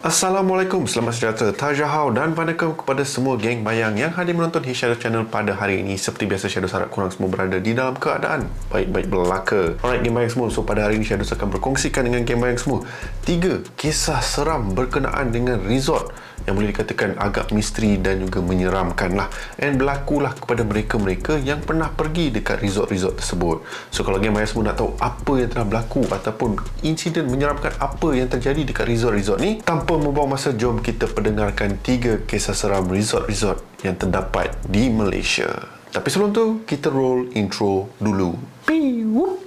Assalamualaikum, selamat sejahtera, Tajahau dan Vanakam kepada semua geng bayang yang hadir menonton His Shadow Channel pada hari ini. Seperti biasa, Shadow harap korang semua berada di dalam keadaan baik-baik belaka. Alright, geng bayang semua, so pada hari ini Shadow akan berkongsikan dengan geng bayang semua 3 kisah seram berkenaan dengan resort yang boleh dikatakan agak misteri dan juga menyeramkan lah, and berlakulah kepada mereka-mereka yang pernah pergi dekat resort-resort tersebut. So kalau geng bayang semua nak tahu apa yang telah berlaku ataupun insiden menyeramkan apa yang terjadi dekat resort-resort ni, tanpa membuang masa, jom kita pendengarkan 3 kisah seram resort-resort yang terdapat di Malaysia. Tapi sebelum tu, kita roll intro dulu. Piu.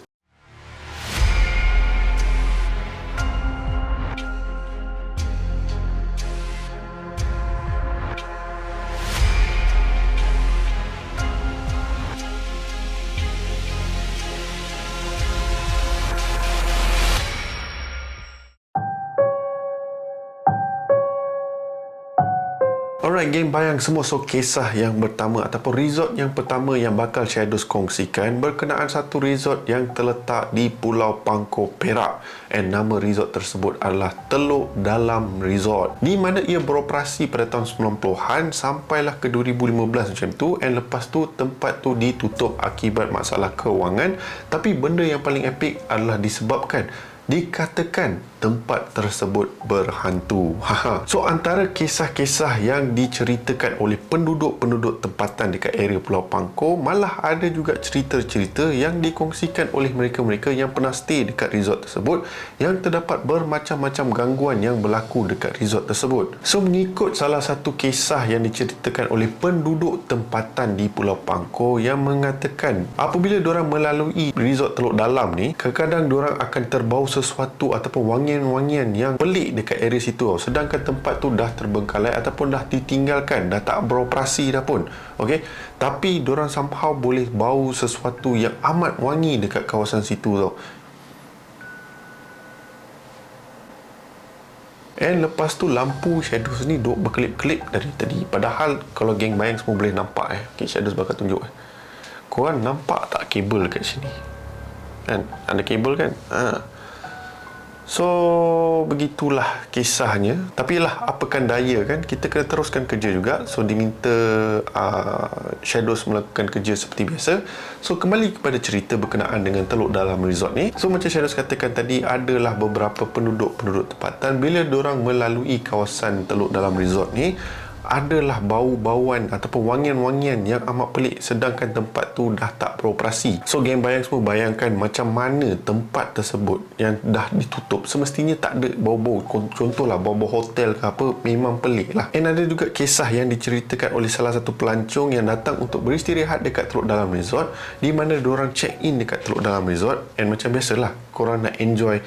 Alright geng bayang semua, so kisah yang pertama ataupun resort yang pertama yang bakal Shadows kongsikan berkenaan satu resort yang terletak di Pulau Pangkor, Perak, and nama resort tersebut adalah Teluk Dalam Resort, di mana ia beroperasi pada tahun 90-an sampailah ke 2015 macam tu, and lepas tu tempat tu ditutup akibat masalah kewangan. Tapi benda yang paling epik adalah disebabkan dikatakan tempat tersebut berhantu. So antara kisah-kisah yang diceritakan oleh penduduk-penduduk tempatan dekat area Pulau Pangkor, malah ada juga cerita-cerita yang dikongsikan oleh mereka-mereka yang pernah stay dekat resort tersebut, yang terdapat bermacam-macam gangguan yang berlaku dekat resort tersebut. So mengikut salah satu kisah yang diceritakan oleh penduduk tempatan di Pulau Pangkor, yang mengatakan apabila diorang melalui resort Teluk Dalam ni, kadang-kadang diorang akan terbau sesuatu ataupun wangian-wangian yang pelik dekat area situ. Sedangkan tempat tu dah terbengkalai ataupun dah ditinggalkan, dah tak beroperasi dah pun. Okey, tapi diorang somehow boleh bau sesuatu yang amat wangi dekat kawasan situ tau. And lepas tu lampu Shadows ni duk berkelip-kelip dari tadi. Padahal kalau geng bayang semua boleh nampak okay, Shadows bakal tunjuk korang nampak tak kabel kat sini kan? Ada kabel kan? So begitulah kisahnya. Tapi lah apakan daya kan, kita kena teruskan kerja juga. So diminta Shadows melakukan kerja seperti biasa. So kembali kepada cerita berkenaan dengan Teluk Dalam Resort ni. So macam Shadows katakan tadi, adalah beberapa penduduk-penduduk tempatan bila diorang melalui kawasan Teluk Dalam Resort ni, adalah bau-bauan ataupun wangian-wangian yang amat pelik, sedangkan tempat tu dah tak beroperasi. So geng bayang semua bayangkan macam mana tempat tersebut yang dah ditutup semestinya tak ada bau-bau. Contohlah bau-bau hotel ke apa, memang pelik lah. And ada juga kisah yang diceritakan oleh salah satu pelancong yang datang untuk beristirahat dekat Teluk Dalam Resort, di mana diorang check in dekat Teluk Dalam Resort, and macam biasalah korang nak enjoy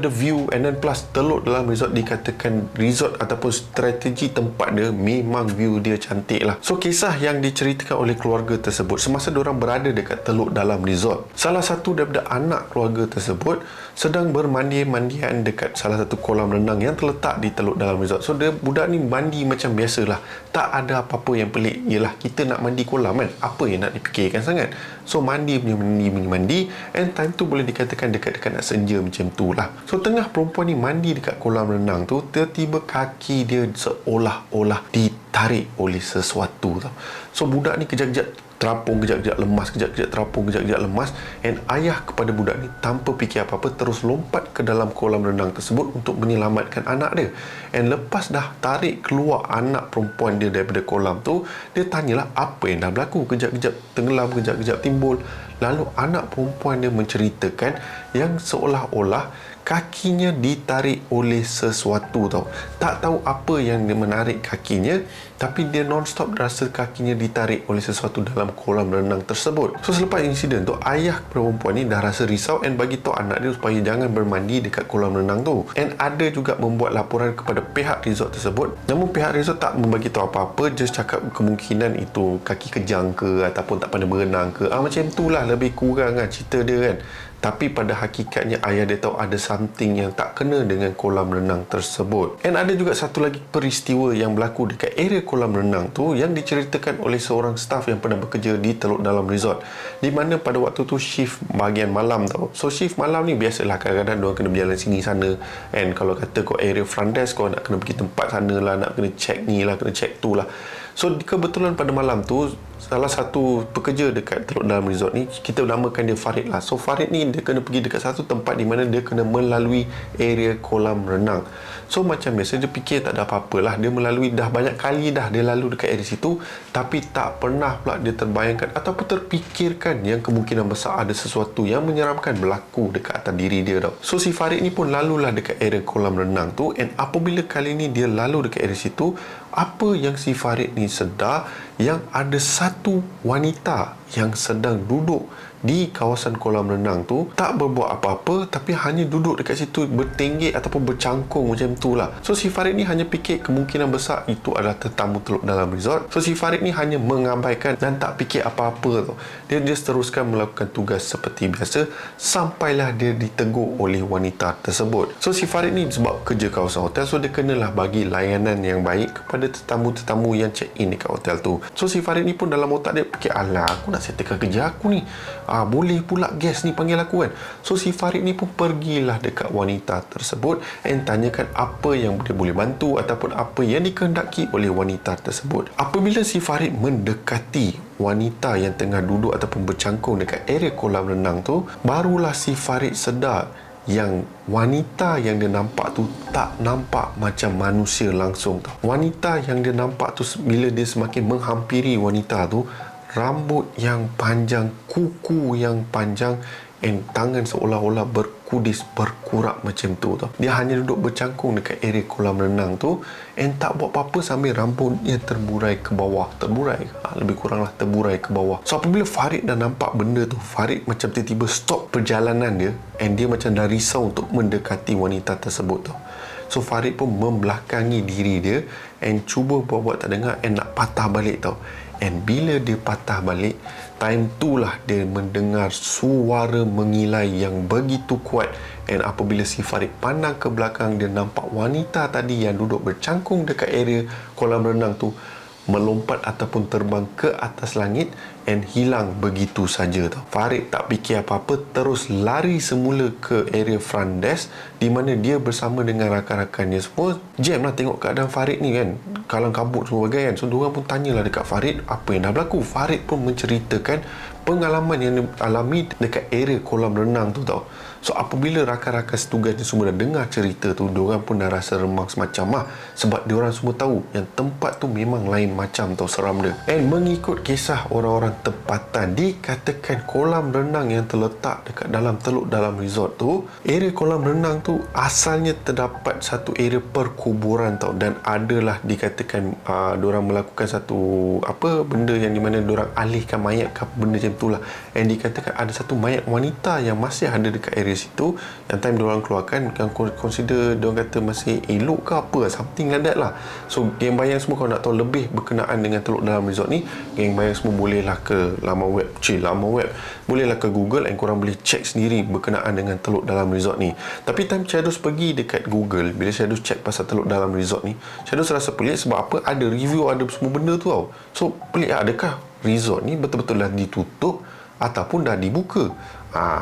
the view, and then plus Teluk Dalam Resort dikatakan resort ataupun strategi tempat dia, memang view dia cantik lah. So kisah yang diceritakan oleh keluarga tersebut semasa diorang berada dekat Teluk Dalam Resort, salah satu daripada anak keluarga tersebut sedang bermandi-mandian dekat salah satu kolam renang yang terletak di Teluk Dalam Resort. So budak ni mandi macam biasalah, tak ada apa-apa yang pelik. Yelah, kita nak mandi kolam kan, apa yang nak dipikirkan sangat. So mandi, and time tu boleh dikatakan dekat-dekat nak senja macam tu lah. So tengah perempuan ni mandi dekat kolam renang tu, tiba-tiba kaki dia seolah-olah ditarik oleh sesuatu tau. So budak ni kejap-kejap terapung, kejap-kejap lemas, kejap-kejap terapung, kejap-kejap lemas, and ayah kepada budak ni tanpa fikir apa-apa terus lompat ke dalam kolam renang tersebut untuk menyelamatkan anak dia. And lepas dah tarik keluar anak perempuan dia daripada kolam tu, dia tanyalah apa yang dah berlaku. Kejap-kejap tenggelam, kejap-kejap timbul. Lalu anak perempuan dia menceritakan yang seolah-olah kakinya ditarik oleh sesuatu tau. Tak tahu apa yang dia menarik kakinya, tapi dia non-stop rasa kakinya ditarik oleh sesuatu dalam kolam renang tersebut. So selepas insiden tu, ayah perempuan ni dah rasa risau and bagi tahu anak dia supaya jangan bermandi dekat kolam renang tu. And ada juga membuat laporan kepada pihak resort tersebut. Namun pihak resort tak membagi tahu apa-apa, just cakap kemungkinan itu kaki kejang ke ataupun tak pandai berenang ke. Macam itulah lebih kurang cerita dia kan. Tapi pada hakikatnya ayah dia tahu ada something yang tak kena dengan kolam renang tersebut. Dan ada juga satu lagi peristiwa yang berlaku dekat area kolam renang tu yang diceritakan oleh seorang staff yang pernah bekerja di Teluk Dalam Resort, di mana pada waktu tu shift bahagian malam tau. So shift malam ni biasalah kadang-kadang diorang kena berjalan sini sana, and kalau kata kau area front desk, kau nak kena pergi tempat sana lah, nak kena check ni lah, kena check tu lah. So kebetulan pada malam tu salah satu pekerja dekat Teluk Dalam Resort ni, kita namakan dia Farid lah. So Farid ni dia kena pergi dekat satu tempat di mana dia kena melalui area kolam renang. So macam biasa dia fikir tak ada apa-apa lah, dia melalui dah banyak kali dah dia lalu dekat area situ, tapi tak pernah pula dia terbayangkan ataupun terfikirkan yang kemungkinan besar ada sesuatu yang menyeramkan berlaku dekat atas diri dia tau. So si Farid ni pun lalulah dekat area kolam renang tu, and apabila kali ni dia lalu dekat area situ, apa yang si Farid ni sedar yang ada satu wanita yang sedang duduk di kawasan kolam renang tu, tak berbuat apa-apa tapi hanya duduk dekat situ bertenggek ataupun bercangkung macam tu lah. So si Farid ni hanya fikir kemungkinan besar itu adalah tetamu Teluk Dalam Resort. So si Farid ni hanya mengabaikan dan tak fikir apa-apa tu. Dia teruskan melakukan tugas seperti biasa sampailah dia ditegur oleh wanita tersebut. So si Farid ni sebab kerja kawasan hotel, so dia kenalah bagi layanan yang baik kepada tetamu-tetamu yang check in dekat hotel tu. So si Farid ni pun dalam otak dia fikir, alah aku nak settlekan kerja aku ni, boleh pula guest ni panggil aku kan. So si Farid ni pun pergilah dekat wanita tersebut and tanyakan apa yang dia boleh bantu ataupun apa yang dikehendaki oleh wanita tersebut. Apabila si Farid mendekati wanita yang tengah duduk ataupun bercangkung dekat area kolam renang tu, barulah si Farid sedar yang wanita yang dia nampak tu tak nampak macam manusia langsung tau. Wanita yang dia nampak tu, bila dia semakin menghampiri wanita tu, rambut yang panjang, kuku yang panjang, and tangan seolah-olah berkudis, berkurak macam tu tau. Dia hanya duduk bercangkung dekat area kolam renang tu and tak buat apa-apa sambil rambutnya terburai ke bawah. Terburai, lebih kurang lah terburai ke bawah. So apabila Farid dah nampak benda tu, Farid macam tiba-tiba stop perjalanan dia and dia macam dah risau untuk mendekati wanita tersebut tau. So Farid pun membelakangi diri dia and cuba buat-buat tak dengar and nak patah balik tau. And bila dia patah balik, time itulah dia mendengar suara mengilai yang begitu kuat. And apabila si Farid pandang ke belakang, dia nampak wanita tadi yang duduk bercangkung dekat area kolam renang tu melompat ataupun terbang ke atas langit and hilang begitu saja tau. Farid tak fikir apa-apa, terus lari semula ke area front desk di mana dia bersama dengan rakan-rakannya semua jam lah tengok keadaan Farid ni kan, kalang kabut semua bagai kan. So diorang pun tanyalah dekat Farid apa yang dah berlaku. Farid pun menceritakan pengalaman yang dia alami dekat area kolam renang tu tau. So apabila rakan-rakan setugas ni semua dah dengar cerita tu, diorang pun dah rasa remang semacam lah, sebab diorang semua tahu yang tempat tu memang lain macam tau, seram dia. And mengikut kisah orang-orang tempatan, dikatakan kolam renang yang terletak dekat dalam Teluk Dalam Resort tu, area kolam renang tu asalnya terdapat satu area perkuburan tau, dan adalah dikatakan diorang melakukan satu benda yang di mana diorang alihkan mayat ke benda macam tu lah. And dikatakan ada satu mayat wanita yang masih ada dekat area situ, yang time diorang keluarkan yang consider diorang kata masih elok ke apa, something like that lah. So geng bayang semua, kalau nak tahu lebih berkenaan dengan Teluk Dalam Resort ni, geng bayang semua bolehlah ke laman web, bolehlah ke Google and korang boleh check sendiri berkenaan dengan Teluk Dalam Resort ni. Tapi time Syadus pergi dekat Google, bila Syadus check pasal Teluk Dalam Resort ni, Syadus rasa pelik sebab apa, ada review, ada semua benda tu tau. So pelik, adakah resort ni betul-betul dah ditutup ataupun dah dibuka?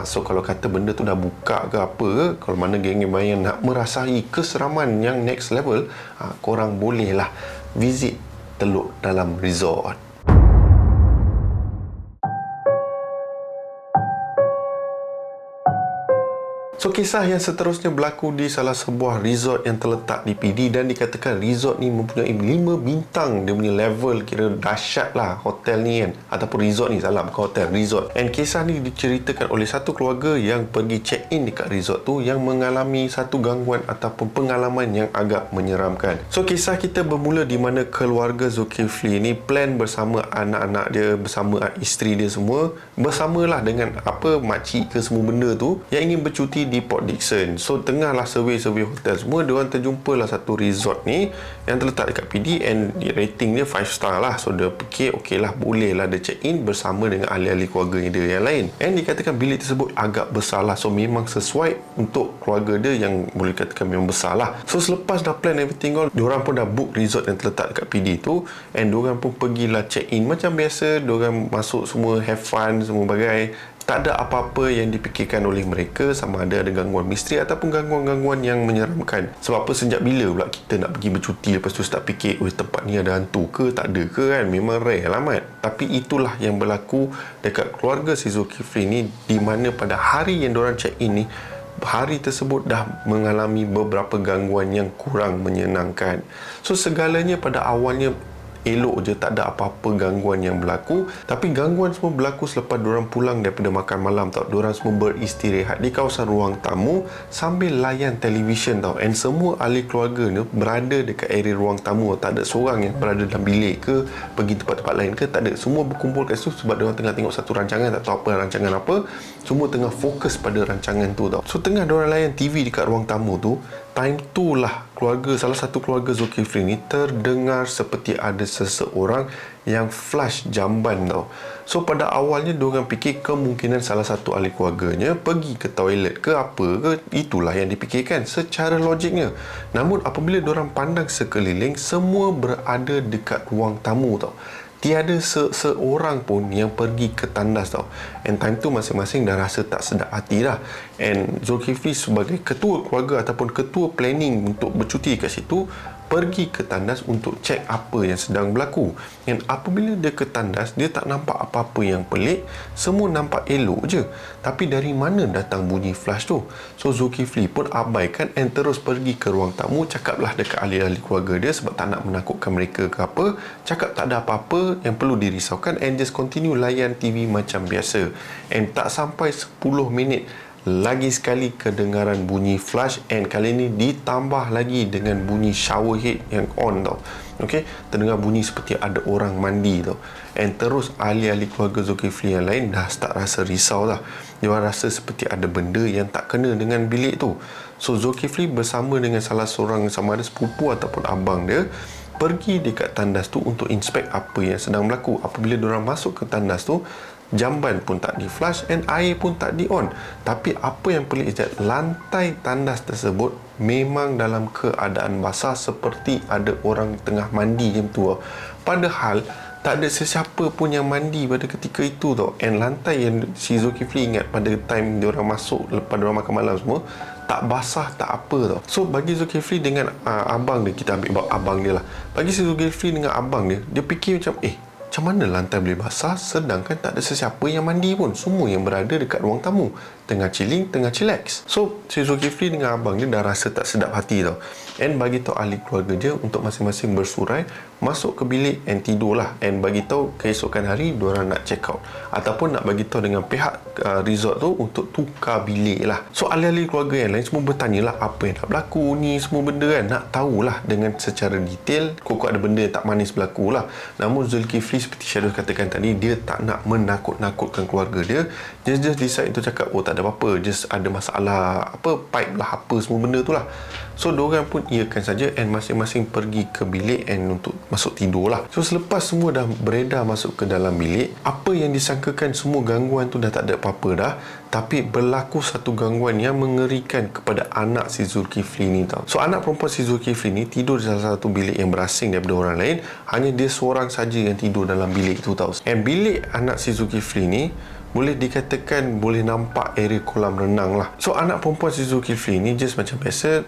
So kalau kata benda tu dah buka ke apa ke, kalau mana geng-geng bayang nak merasai keseraman yang next level, korang bolehlah visit Teluk Dalam Resort. So kisah yang seterusnya berlaku di salah sebuah resort yang terletak di PD, dan dikatakan resort ni mempunyai 5 bintang. Dia punya level kira dahsyat lah hotel ni kan, ataupun resort ni, salah, bukan hotel, resort. And kisah ni diceritakan oleh satu keluarga yang pergi check in dekat resort tu yang mengalami satu gangguan ataupun pengalaman yang agak menyeramkan. So kisah kita bermula di mana keluarga Zulkifli ni plan bersama anak-anak dia, bersama isteri dia semua, bersamalah dengan makcik ke semua benda tu, yang ingin bercuti di Port Dickson. So tengahlah survey hotel semua, diorang terjumpalah satu resort ni yang terletak dekat PD, and rating dia 5 star lah. So dia fikir okey lah, boleh lah dia check in bersama dengan ahli-ahli keluarga dia yang lain. And dikatakan bilik tersebut agak besar lah, so memang sesuai untuk keluarga dia yang boleh katakan memang besar lah. So selepas dah plan everything all, diorang pun dah book resort yang terletak dekat PD tu, and diorang pun pergilah check in macam biasa. Diorang masuk semua, have fun semua bagai. Tak ada apa-apa yang dipikirkan oleh mereka sama ada gangguan misteri ataupun gangguan-gangguan yang menyeramkan. Sebab apa, sejak bila pula kita nak pergi bercuti lepas tu start fikir, tempat ni ada hantu ke, tak ada ke kan? Memang rare lah mat. Tapi itulah yang berlaku dekat keluarga si Zulkifli ni, di mana pada hari yang diorang check in ni, hari tersebut dah mengalami beberapa gangguan yang kurang menyenangkan. So segalanya pada awalnya elok je, tak ada apa-apa gangguan yang berlaku. Tapi gangguan semua berlaku selepas diorang pulang daripada makan malam tau. Diorang semua beristirahat di kawasan ruang tamu sambil layan televisyen tau. And semua ahli keluarga ni berada dekat area ruang tamu. Tak ada seorang yang berada dalam bilik ke pergi tempat-tempat lain ke, tak ada. Semua berkumpul kat situ sebab diorang tengah tengok satu rancangan, tak tahu apa rancangan apa. Semua tengah fokus pada rancangan tu tau. So tengah diorang layan TV dekat ruang tamu tu, time tu lah salah satu keluarga Zulkifli ni terdengar seperti ada seseorang yang flush jamban tau. So pada awalnya diorang fikir kemungkinan salah satu ahli keluarganya pergi ke toilet ke apa ke, itulah yang dipikirkan secara logiknya. Namun apabila diorang pandang sekeliling, semua berada dekat ruang tamu tau. Tiada seorang pun yang pergi ke tandas tau. And time tu masing-masing dah rasa tak sedap hati dah. And Zulkifli sebagai ketua keluarga ataupun ketua planning untuk bercuti kat situ, pergi ke tandas untuk cek apa yang sedang berlaku. Dan apabila dia ke tandas, dia tak nampak apa-apa yang pelik. Semua nampak elok je. Tapi dari mana datang bunyi flash tu? So Zulkifli pun abaikan and terus pergi ke ruang tamu. Cakaplah dekat ahli-ahli keluarga dia sebab tak nak menakutkan mereka ke apa. Cakap tak ada apa-apa yang perlu dirisaukan, and just continue layan TV macam biasa. And tak sampai 10 minit lagi sekali kedengaran bunyi flash, and kali ni ditambah lagi dengan bunyi shower head yang on tau. Okey, terdengar bunyi seperti ada orang mandi tau. And terus ahli-ahli keluarga Zulkifli yang lain dah start rasa risau dah. Dia rasa seperti ada benda yang tak kena dengan bilik tu. So Zulkifli bersama dengan salah seorang, sama ada sepupu ataupun abang dia, pergi dekat tandas tu untuk inspect apa yang sedang berlaku. Apabila diorang masuk ke tandas tu, jamban pun tak di flush and air pun tak di on. Tapi apa yang pelik is that lantai tandas tersebut memang dalam keadaan basah, seperti ada orang tengah mandi macam tu. Padahal tak ada sesiapa pun yang mandi pada ketika itu tau. And lantai yang si Zulkifli ingat pada time diorang masuk lepas diorang makan malam semua, tak basah, tak apa tau. So bagi Zulkifli dengan abang dia, kita ambil abang dia lah. Bagi si Zulkifli dengan abang dia, dia fikir macam macam mana lantai boleh basah sedangkan tak ada sesiapa yang mandi pun. Semua yang berada dekat ruang tamu tengah chilling, tengah chillax. So si Zulkifli dengan abang dia dah rasa tak sedap hati tau. And bagi tahu ahli keluarga dia untuk masing-masing bersurai masuk ke bilik and tidur lah. And bagi tahu keesokan hari diorang nak check out, ataupun nak bagi tahu dengan pihak resort tu untuk tukar bilik lah. So ahli-ahli keluarga yang lain semua bertanya lah apa yang nak berlaku ni, semua benda kan. Nak tahulah dengan secara detail, kok ada benda yang tak manis berlaku lah. Namun Zulkifli seperti Shadow katakan tadi, dia tak nak menakut-nakutkan keluarga dia. Dia just decide untuk cakap, tak ada apa-apa, just ada masalah pipe lah, apa semua benda tu lah. So diorang pun iakan saja and masing-masing pergi ke bilik and untuk masuk tidur lah. So selepas semua dah beredar masuk ke dalam bilik, apa yang disangkakan semua gangguan tu dah tak ada apa-apa dah. Tapi berlaku satu gangguan yang mengerikan kepada anak si Zulkifli ni tau. So anak perempuan si Zulkifli ni tidur di salah satu bilik yang berasing daripada orang lain. Hanya dia seorang saja yang tidur dalam bilik tu tau. And bilik anak si Zulkifli ni boleh dikatakan boleh nampak area kolam renang lah. So anak perempuan si Zulkifli ni just macam biasa,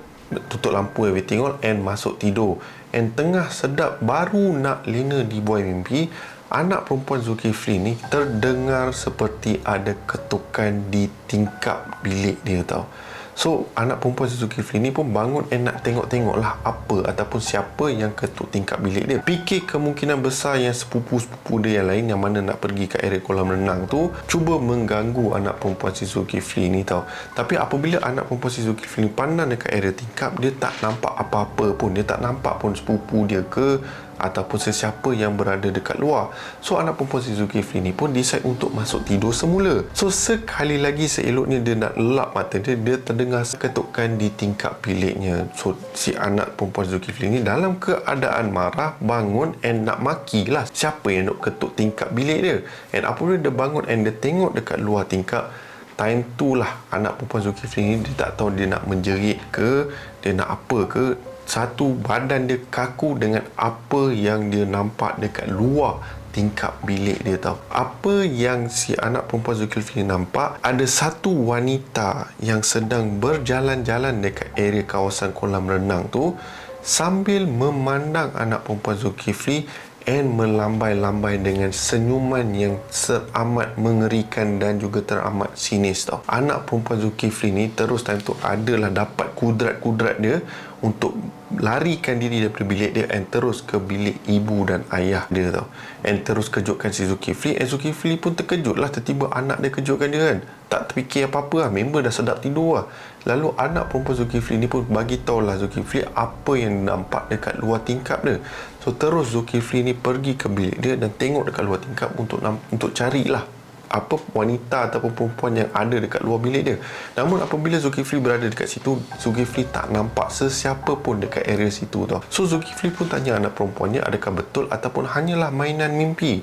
tutup lampu everything all and masuk tidur. And tengah sedap baru nak lena dibuai mimpi, anak perempuan Zulkifli ni terdengar seperti ada ketukan di tingkap bilik dia tau. So anak perempuan Zulkifli ni pun bangun and nak tengok-tengok lah apa ataupun siapa yang ketuk tingkap bilik dia. Fikir kemungkinan besar yang sepupu-sepupu dia yang lain yang mana nak pergi ke area kolam renang tu cuba mengganggu anak perempuan si Zulkifli ni tau. Tapi apabila anak perempuan si Zulkifli ni pandang dekat area tingkap, dia tak nampak apa-apa pun. Dia tak nampak pun sepupu dia ke ataupun sesiapa yang berada dekat luar. So anak perempuan si Zulkifli ni pun decide untuk masuk tidur semula. So sekali lagi seeloknya dia nak lap mata dia, dia terdengar ketukan di tingkap biliknya. So si anak perempuan Zulkifli ni dalam keadaan marah bangun and nak makilah siapa yang nak ketuk tingkap bilik dia. And apabila dia bangun and dia tengok dekat luar tingkap, time tu lah anak perempuan Zulkifli ni, dia tak tahu dia nak menjerit ke, dia nak apa ke. Satu, badan dia kaku dengan apa yang dia nampak dekat luar tingkap bilik dia tahu. Apa yang si anak perempuan Zulkifli nampak, ada satu wanita yang sedang berjalan-jalan dekat area kawasan kolam renang tu sambil memandang anak perempuan Zulkifli and melambai-lambai dengan senyuman yang teramat mengerikan dan juga teramat sinis tau. Anak perempuan Zulkifli ni terus time tu adalah dapat kudrat-kudrat dia untuk larikan diri daripada bilik dia and terus ke bilik ibu dan ayah dia tau. And terus kejutkan si Zulkifli. And Zulkifli pun terkejut lah, tiba-tiba anak dia kejutkan dia kan. Tak terfikir apa-apa lah, member dah sedap tidur lah. Lalu anak perempuan Zulkifli ni pun bagi tahulah Zulkifli apa yang nampak dekat luar tingkap dia. So terus Zulkifli ni pergi ke bilik dia dan tengok dekat luar tingkap untuk carilah apa wanita ataupun perempuan yang ada dekat luar bilik dia. Namun apabila Zulkifli berada dekat situ, Zulkifli tak nampak sesiapa pun dekat area situ tau. So Zulkifli pun tanya anak perempuannya adakah betul ataupun hanyalah mainan mimpi.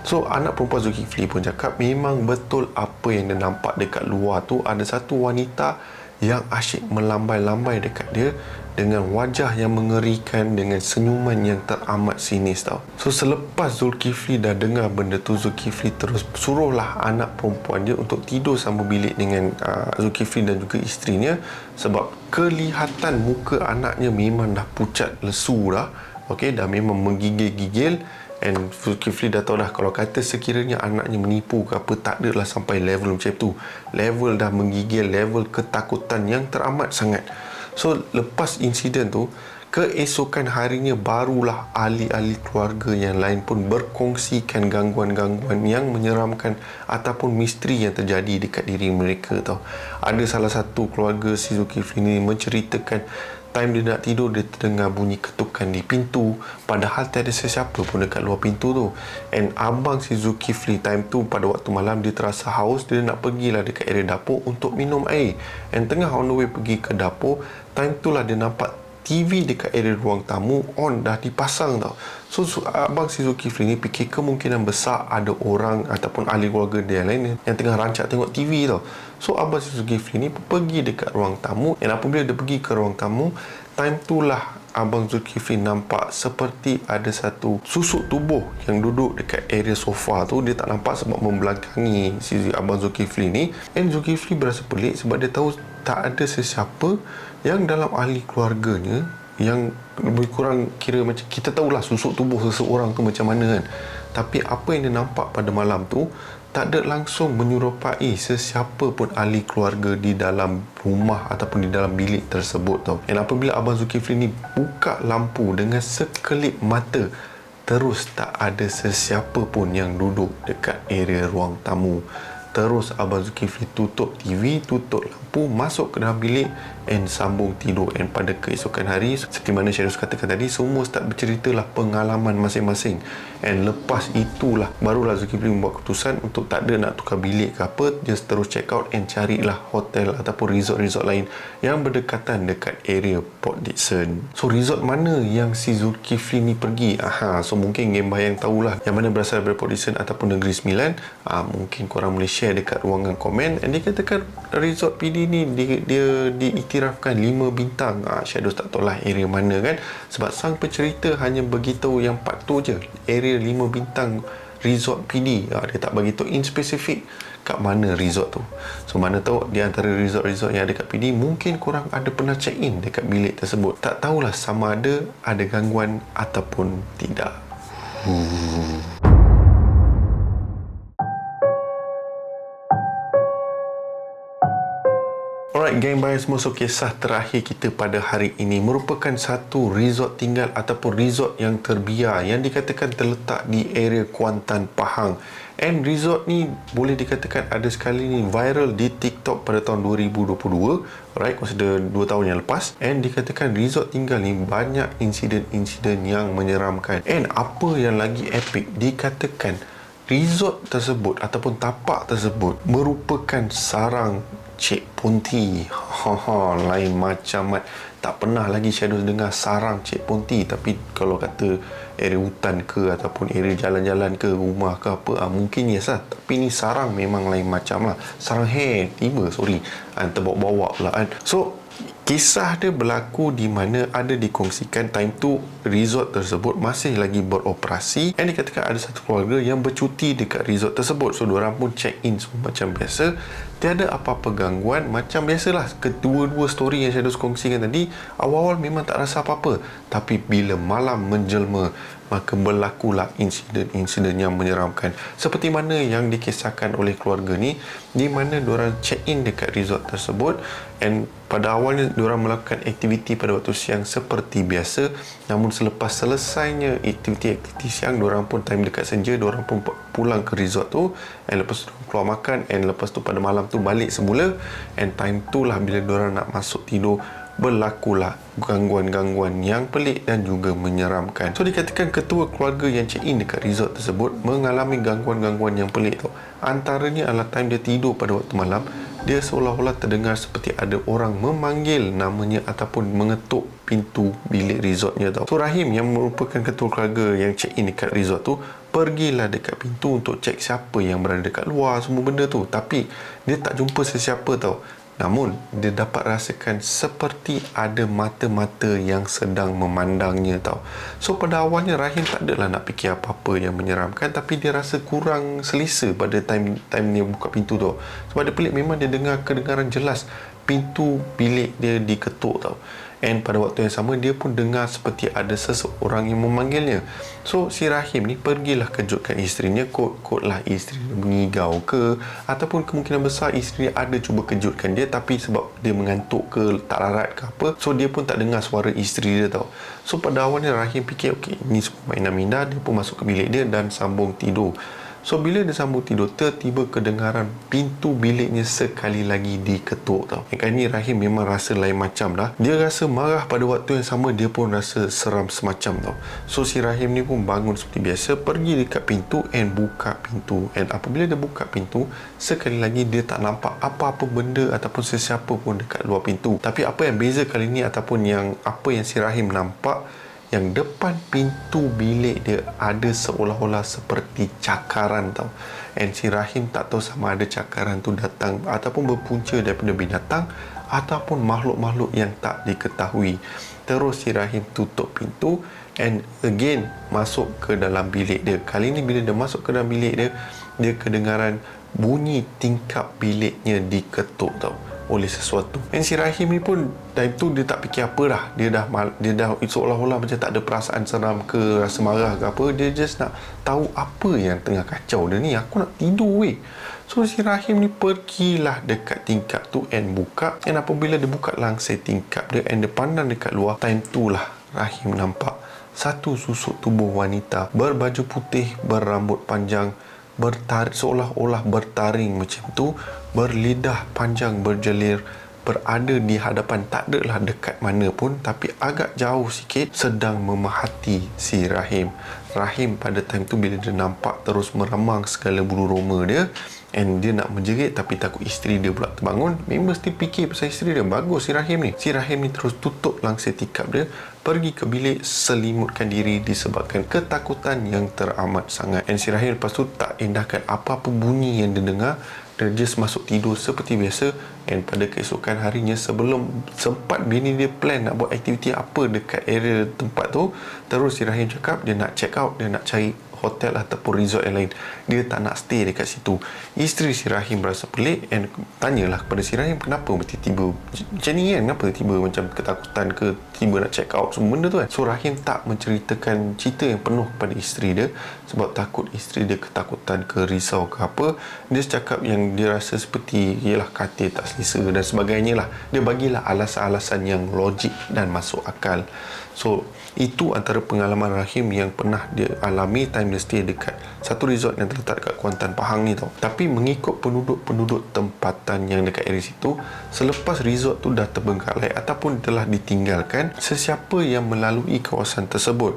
So anak perempuan Zulkifli pun cakap memang betul apa yang dia nampak dekat luar tu, ada satu wanita yang asyik melambai-lambai dekat dia dengan wajah yang mengerikan, dengan senyuman yang teramat sinis tau. So selepas Zulkifli dah dengar benda tu, Zulkifli terus suruhlah anak perempuan dia untuk tidur sama bilik dengan Zulkifli dan juga isterinya, sebab kelihatan muka anaknya memang dah pucat lesu dah. Okey, dah memang menggigil-gigil. And Zulkifli dah tahu dah, kalau kata sekiranya anaknya menipu ke apa, tak adalah sampai level macam tu. Level dah menggigil, level ketakutan yang teramat sangat. So lepas insiden tu, keesokan harinya barulah ahli-ahli keluarga yang lain pun berkongsikan gangguan-gangguan yang menyeramkan ataupun misteri yang terjadi dekat diri mereka tau. Ada salah satu keluarga si Zulkifli ni menceritakan time dia nak tidur, dia terdengar bunyi ketukan di pintu, padahal tiada sesiapa pun dekat luar pintu tu. And abang si Zulkifli time tu pada waktu malam dia terasa haus, dia nak pergilah dekat area dapur untuk minum air. And tengah on the way pergi ke dapur, time tu lah dia nampak TV dekat area ruang tamu on, dah dipasang tau. So abang si Zulkifli ni fikir kemungkinan besar ada orang ataupun ahli keluarga dia lain yang tengah rancak tengok TV tau. So abang si Zulkifli ni pergi dekat ruang tamu, dan apabila dia pergi ke ruang tamu, time tu lah abang Zulkifli nampak seperti ada satu susuk tubuh yang duduk dekat area sofa tu. Dia tak nampak sebab membelakangi si abang Zulkifli ni. And Zulkifli berasa pelik sebab dia tahu tak ada sesiapa yang dalam ahli keluarganya yang lebih kurang kira macam kita tahulah susuk tubuh seseorang tu macam mana kan. Tapi apa yang dia nampak pada malam tu tak ada langsung menyerupai sesiapa pun ahli keluarga di dalam rumah ataupun di dalam bilik tersebut tau. Dan apabila abang Zulkifli ni buka lampu dengan sekelip mata, terus tak ada sesiapa pun yang duduk dekat area ruang tamu. Terus abang Zulkifli tutup TV, tutup lampu, masuk ke dalam bilik and sambung tidur. And pada keesokan hari, seperti mana Syarus katakan tadi, semua start berceritalah pengalaman masing-masing. And lepas itulah barulah Zulkifli membuat keputusan untuk tak ada nak tukar bilik ke apa, just terus check out and carilah hotel ataupun resort-resort lain yang berdekatan dekat area Port Dickson. So resort mana yang si Zulkifli ni pergi? So mungkin game bayang tahulah yang mana berasal daripada Port Dickson ataupun Negeri Sembilan. Mungkin korang boleh share dekat ruangan komen. And dia katakan resort PD ni dia diiktirafkan 5 bintang. Shadows tak tahu lah area mana kan, sebab sang pencerita hanya beritahu yang part tu je, area 5 bintang resort PD. Dia tak beritahu in spesifik kat mana resort tu. So mana tahu di antara resort-resort yang ada kat PD, mungkin korang ada pernah check in dekat bilik tersebut. Tak tahulah sama ada gangguan ataupun tidak. Alright geng bayang semua, so kisah terakhir kita pada hari ini merupakan satu resort tinggal ataupun resort yang terbiar yang dikatakan terletak di area Kuantan, Pahang. And resort ni boleh dikatakan ada sekali ni viral di TikTok pada tahun 2022, right, masa 2 tahun yang lepas. And dikatakan resort tinggal ni banyak insiden-insiden yang menyeramkan. And apa yang lagi epic, dikatakan resort tersebut ataupun tapak tersebut merupakan sarang Cik Ponti. Lain macam. Tak pernah lagi Shadows dengar sarang Cik Ponti. Tapi kalau kata area hutan ke ataupun area jalan-jalan ke, rumah ke apa, mungkin yes lah. Tapi ni sarang memang lain macam lah. Sarang tiba terbawa-bawa pula kan. So kisah dia berlaku di mana ada dikongsikan time tu resort tersebut masih lagi beroperasi, dan dikatakan ada satu keluarga yang bercuti dekat resort tersebut. So diorang pun check in semua macam biasa, tiada apa-apa gangguan. Macam biasalah kedua-dua story yang saya dah kongsikan tadi, awal-awal memang tak rasa apa-apa, tapi bila malam menjelma maka berlakulah insiden-insiden yang menyeramkan, seperti mana yang dikisahkan oleh keluarga ni, di mana diorang check in dekat resort tersebut. And pada awalnya diorang melakukan aktiviti pada waktu siang seperti biasa, namun selepas selesainya aktiviti siang, diorang pun time dekat senja, diorang pun pulang ke resort tu, and lepas tu keluar makan, and lepas tu pada malam tu balik semula. And time tu lah bila diorang nak masuk tidur, berlakulah gangguan-gangguan yang pelik dan juga menyeramkan. So dikatakan ketua keluarga yang check in dekat resort tersebut mengalami gangguan-gangguan yang pelik tau. Antaranya adalah time dia tidur pada waktu malam, dia seolah-olah terdengar seperti ada orang memanggil namanya ataupun mengetuk pintu bilik resortnya tau. So Rahim yang merupakan ketua keluarga yang check in dekat resort tu pergilah dekat pintu untuk cek siapa yang berada dekat luar semua benda tu, tapi dia tak jumpa sesiapa tau. Namun dia dapat rasakan seperti ada mata-mata yang sedang memandangnya tau. So pada awalnya Rahim tak adalah nak fikir apa-apa yang menyeramkan, tapi dia rasa kurang selesa pada time dia buka pintu tu. Sebab dia pelik, memang dia dengar kedengaran jelas pintu bilik dia diketuk tau. And pada waktu yang sama dia pun dengar seperti ada seseorang yang memanggilnya. So si Rahim ni pergilah kejutkan isterinya, kot lah isteri dia mengigau ke, ataupun kemungkinan besar isteri ada cuba kejutkan dia, tapi sebab dia mengantuk ke tak larat ke apa, so dia pun tak dengar suara isteri dia tau. So pada awalnya Rahim fikir okey, ni semua mainan minda, dia pun masuk ke bilik dia dan sambung tidur. So bila dia sambung tidur, tiba kedengaran pintu biliknya sekali lagi diketuk tau. Yang kali ni Rahim memang rasa lain macam dah. Dia rasa marah, pada waktu yang sama dia pun rasa seram semacam tau. So si Rahim ni pun bangun seperti biasa, pergi dekat pintu and buka pintu. And apabila dia buka pintu, sekali lagi dia tak nampak apa-apa benda ataupun sesiapa pun dekat luar pintu. Tapi apa yang beza kali ni ataupun apa yang si Rahim nampak, yang depan pintu bilik dia ada seolah-olah seperti cakaran tau. And si Rahim tak tahu sama ada cakaran tu datang ataupun berpunca daripada binatang ataupun makhluk-makhluk yang tak diketahui. Terus si Rahim tutup pintu and again masuk ke dalam bilik dia. Kali ni bila dia masuk ke dalam bilik dia, dia kedengaran bunyi tingkap biliknya diketuk tau oleh sesuatu. Dan si Rahim ni pun time tu dia tak fikir apa dah. Dia dah seolah-olah macam tak ada perasaan seram ke rasa marah ke apa. Dia just nak tahu apa yang tengah kacau dia ni. Aku nak tidur weh. So si Rahim ni pergilah dekat tingkap tu and buka. And apabila dia buka langsir tingkap dia and dia pandang dekat luar, time tu lah Rahim nampak satu susuk tubuh wanita berbaju putih, berambut panjang, seolah-olah bertaring macam tu, berlidah panjang berjelir, berada di hadapan, tak adalah dekat mana pun tapi agak jauh sikit, sedang memahati si Rahim. Rahim pada time tu bila dia nampak terus meremang segala bulu roma dia, and dia nak menjerit tapi takut isteri dia pula terbangun. Memang mesti fikir pasal isteri dia. Bagus si Rahim ni. Si Rahim ni terus tutup langsir tingkap dia, pergi ke bilik, selimutkan diri disebabkan ketakutan yang teramat sangat. And si Rahim lepas tu tak indahkan apa-apa bunyi yang dia dengar. Dia just masuk tidur seperti biasa. And pada keesokan harinya, sebelum sempat bini dia plan nak buat aktiviti apa dekat area tempat tu, terus si Rahim cakap dia nak check out, dia nak cari hotel ataupun resort yang lain. Dia tak nak stay dekat situ. Isteri si Rahim rasa pelik and tanyalah kepada si Rahim, kenapa tiba-tiba macam ni kan, kenapa tiba macam ketakutan ke, tiba nak check out semua benda tu kan. So Rahim tak menceritakan cerita yang penuh kepada isteri dia sebab takut isteri dia ketakutan ke, risau ke apa. Dia cakap yang dia rasa seperti ialah katil tak selesa dan sebagainya lah. Dia bagilah alasan-alasan yang logik dan masuk akal. So itu antara pengalaman Rahim yang pernah dia alami time dia stay dekat satu resort yang terletak dekat Kuantan Pahang ni tau. Tapi mengikut penduduk-penduduk tempatan yang dekat area situ, selepas resort tu dah terbengkalai ataupun telah ditinggalkan, sesiapa yang melalui kawasan tersebut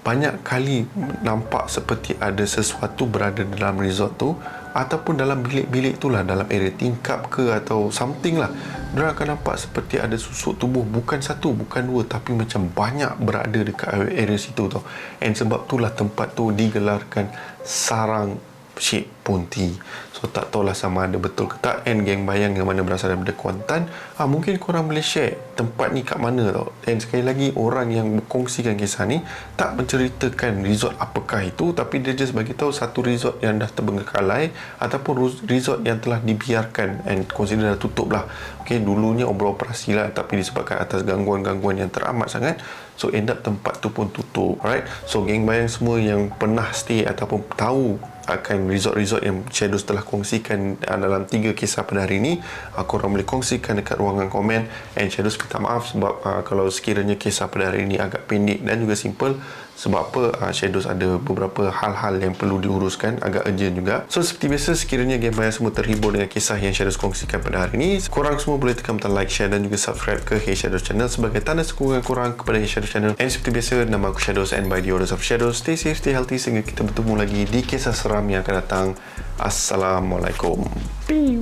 banyak kali nampak seperti ada sesuatu berada dalam resort tu ataupun dalam bilik-bilik tu lah, dalam area tingkap ke atau something lah. Diorang akan nampak seperti ada susuk tubuh, bukan satu, bukan dua, tapi macam banyak berada dekat area situ tau. And sebab itulah tempat tu digelarkan sarang Syed Ponti. So tak tahulah sama ada betul ke tak. And geng bayang yang mana berasal daripada Kuantan, mungkin korang boleh share tempat ni kat mana tau. Dan sekali lagi, orang yang berkongsikan kisah ni tak menceritakan resort apakah itu, tapi dia just bagi tahu satu resort yang dah terbengkalai ataupun resort yang telah dibiarkan and consider dah tutup lah. Okay, dulunya beroperasi lah, tapi disebabkan atas gangguan-gangguan yang teramat sangat, so end up tempat tu pun tutup. Alright, so geng bayang semua yang pernah stay ataupun tahu akan resort-resort yang Shadows telah kongsikan dalam 3 kisah pada hari ini, korang boleh kongsikan dekat ruangan komen. And Shadows minta maaf sebab kalau sekiranya kisah pada hari ini agak pendek dan juga simple. Sebab apa? Shadows ada beberapa hal-hal yang perlu diuruskan, agak urgent juga. So seperti biasa, sekiranya game bayang semua terhibur dengan kisah yang Shadows kongsikan pada hari ini, korang semua boleh tekan butang like, share dan juga subscribe ke Hey Shadows Channel sebagai tanda sokongan korang kepada Hey Shadows Channel. And seperti biasa, nama aku Shadows and by the orders of Shadows, stay safe, stay healthy sehingga kita bertemu lagi di kisah seram yang akan datang. Assalamualaikum. Peace.